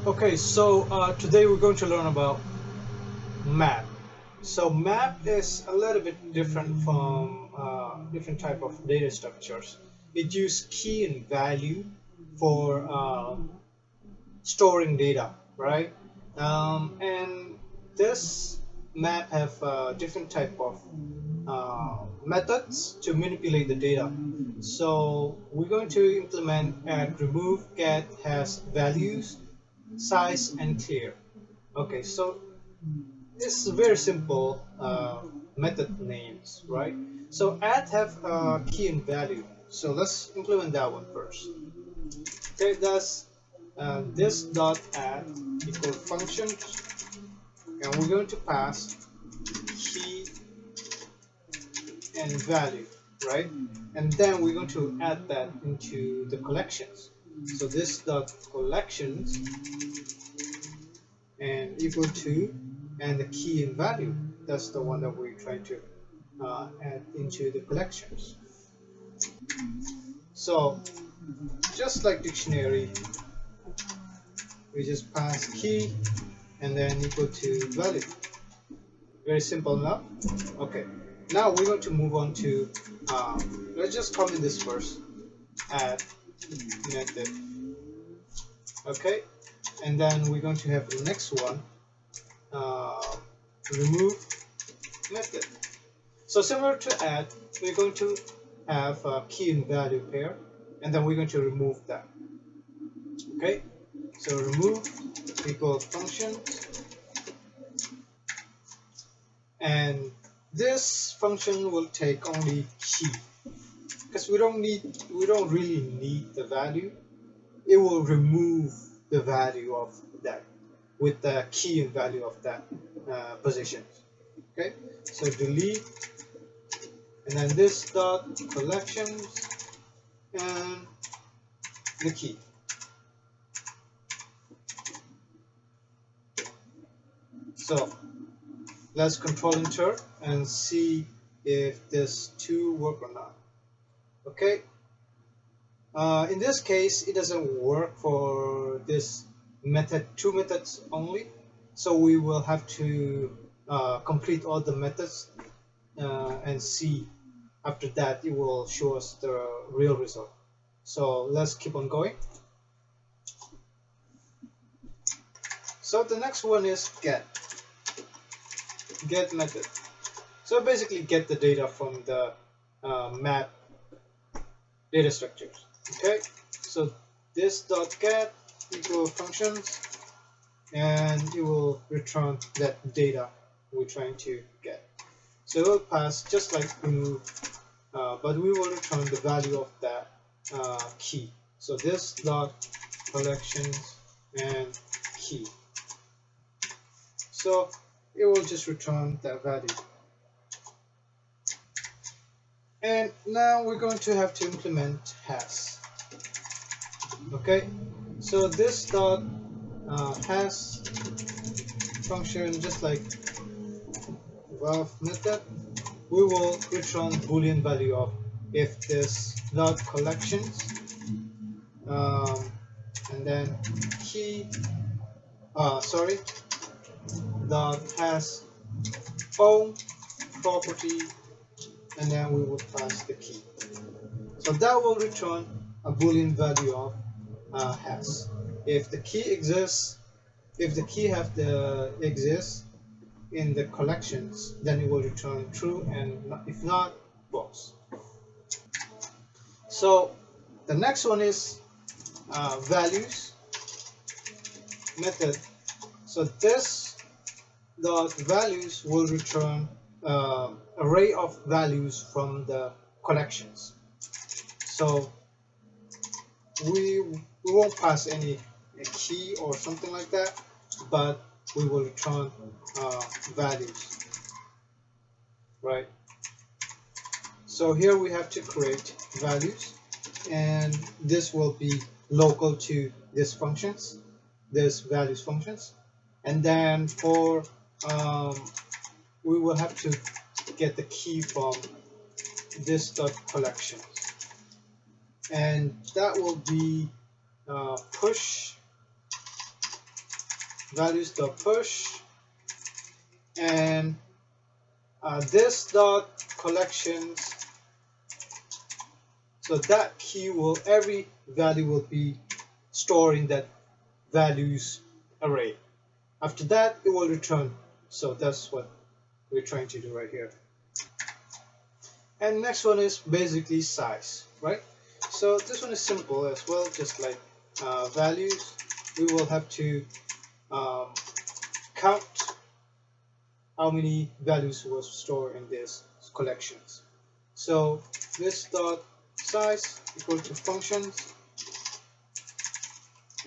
Okay, so today we're going to learn about map. So map is a little bit different from different type of data structures. It uses key and value for storing data, right? And this map have different type of methods to manipulate the data. So we're going to implement add, remove, get has values, size, and clear. Okay, so it's very simple method names, right? So add have key and value. So let's implement that one first. Okay, thus this dot add equal function, and we're going to pass key and value, right? And then we're going to add that into the collections. So this dot collections and equal to and the key and value. That's the one that we're trying to add into the collections. So just like dictionary, we just pass key and then equal to value. Very simple enough. Okay, now we're going to move on to let's just comment this first. Add method. Okay, and then we're going to have the next one. Remove method. So similar to add, we're going to have a key and value pair, and then we're going to remove that. Okay, so remove equal function, and this function will take only key because we don't really need the value. It will remove the value of that with the key and value of that position. Okay, so delete, and then this dot collections and the key. So let's control enter and see if this two work or not. Okay, in this case it doesn't work for this method, two methods only, so we will have to complete all the methods and see. After that it will show us the real result. So let's keep on going. So the next one is get method. So basically get the data from the map data structures. Okay, so this dot get equal functions, and it will return that data we're trying to get. So it will pass just like remove, but we will return the value of that key. So this dot collections and key. So it will just return that value. And now we're going to have to implement has. Okay, so this dot has function just like above method. We will return boolean value of if this dot collections and then key dot has home property, and then we will pass the key. So that will return a boolean value of has. If the key exists, if the key exists in the collections, then it will return true, and if not, false. So the next one is values method. So this dot values will return array of values from the collections. So we won't pass any key or something like that, but we will return values, right? So here we have to create values, and this will be local to this functions, this values functions, and then for we will have to get the key from this dot collections, and that will be push values dot push, and this dot collections. So that key will, every value will be stored in that values array. After that, it will return. So that's what we're trying to do right here. And next one is basically size, right? So this one is simple as well, just like values. We will have to um, count how many values was stored in this collections. So this dot size equal to functions,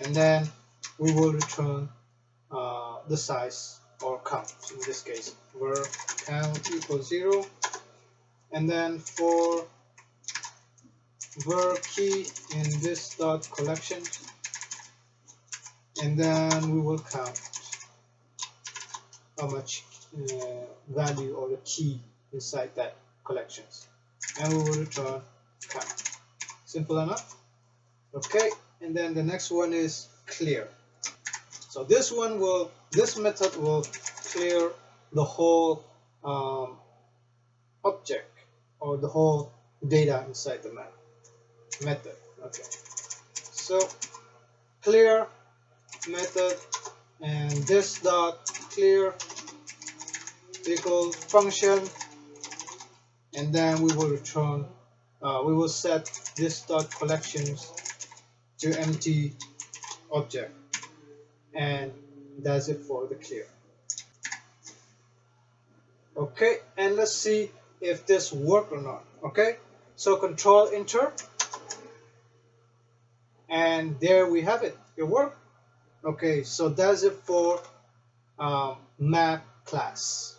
and then we will return the size or count. In this case, var count equals 0, and then for var key in this dot collection, and then we will count how much value or the key inside that collections, and we will return count. Simple enough. Okay, and then the next one is clear. So this method will clear the whole object or the whole data inside the method. Okay, so clear method, and this dot clear equals function, and then we will return, we will set this dot collections to empty object, and that's it for the clear. Okay, and let's see if this worked or not. Okay, so control enter, and there we have it. It worked. Okay, so that's it for map class.